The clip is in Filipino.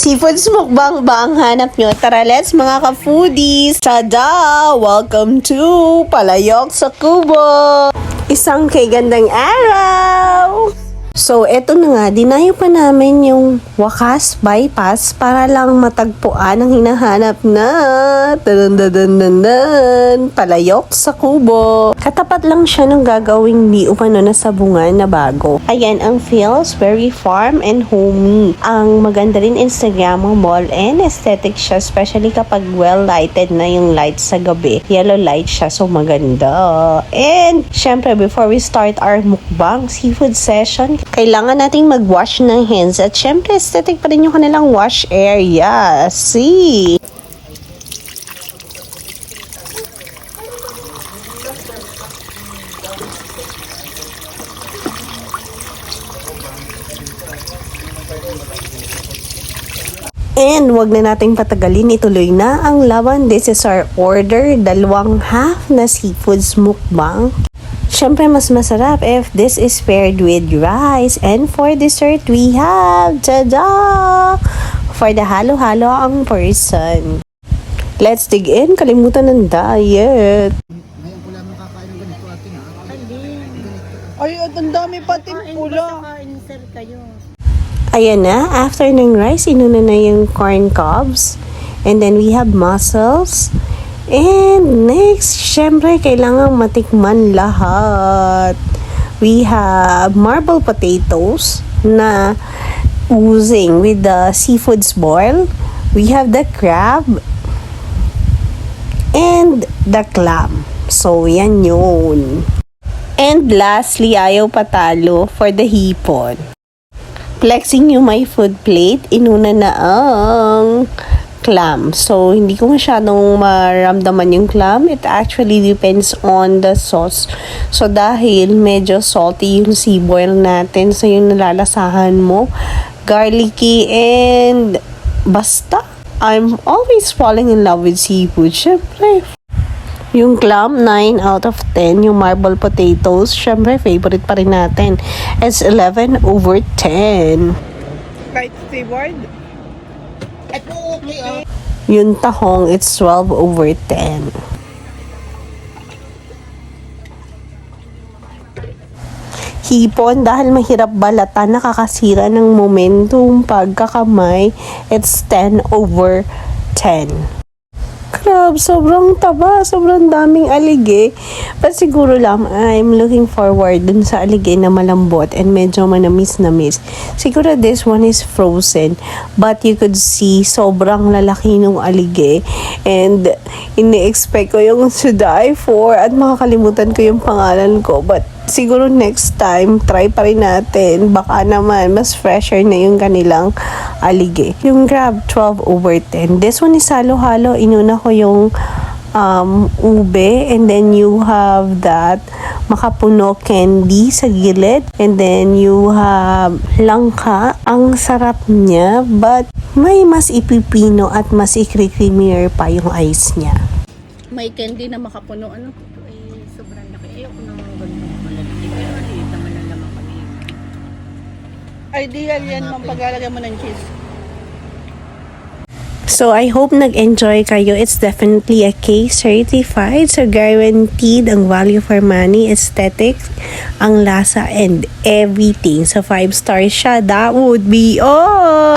Seafoods mukbang ba ang hanap nyo? Tara, let's mga ka-foodies! Tada! Welcome to Palayok sa Kubo! Isang kay gandang araw! So, eto na nga, dinayo pa namin yung wakas bypass para lang matagpuan ang hinahanap na Palayok sa Kubo. Katapat lang siya ng gagawing di umano na sabungan na bago. Ayan, ang feels very farm and homey. Ang maganda rin Instagram mall and aesthetic siya, especially kapag well-lighted na yung lights sa gabi. Yellow light siya, so maganda. And, syempre, before we start our mukbang seafood session, kailangan nating mag-wash ng hands. At syempre, aesthetic pa rin yung kanilang wash area. See? And wag na nating patagalin, ituloy na ang laban. This is our order, 2 half na seafoods mukbang. Siyempre, mas masarap if this is paired with rice. And for dessert, we have, tada! For the halo-halo ang person. Let's dig in. Kalimutan ng diet. Ngayon ko lang makakain ng ganito ating ha. Ay, ang dami pating pula. Kain sir kayo. Ayan na. After ng rice, inuna na yung corn cobs. And then we have mussels. And next, syempre, kailangan matikman lahat. We have marble potatoes na oozing with the seafoods boil. We have the crab and the clam. So, yan yun. And lastly, ayaw patalo for the hipon. Flexing yung my food plate, inuna na ang clam. So, hindi ko masyadong maramdaman yung clam. It actually depends on the sauce. So, dahil medyo salty yung seaboil natin, so yung nalalasahan mo, garlicky and basta. I'm always falling in love with seafood. Syempre, yung clam, 9 out of 10. Yung marble potatoes, syempre, favorite pa rin natin. It's 11/10. Right, Steward? Ito okay Yung tahong, it's 12/10. Hipon, dahil mahirap balatan, nakakasira ng momentum pagkakamay, it's 10/10. Crab, sobrang taba, sobrang daming alige. But siguro lang, I'm looking forward dun sa alige na malambot and medyo manamis-namis. Siguro this one is frozen, but you could see sobrang lalaki nung alige. And ini-expect ko yung to die for at makakalimutan ko yung pangalan ko. But siguro next time, try pa rin natin. Baka naman, mas fresher na yung kanilang alige. Yung crab, 12/10. This one is halo-halo. Inuna ko yung ube. And then you have that makapuno candy sa gilid. And then you have langka. Ang sarap niya. But may mas ipipino at mas i-creamier pa yung ice niya. May candy na makapuno. Ano? Ay, sobrang laki. Ayoko na mga ganito malalaki. Pero maliit naman ang laman kami. Ideal yan, paglalagay mo ng cheese. So, I hope nag-enjoy kayo. It's definitely a case certified. So, guaranteed ang value for money, aesthetic, ang lasa, and everything. So, 5 stars siya. That would be all!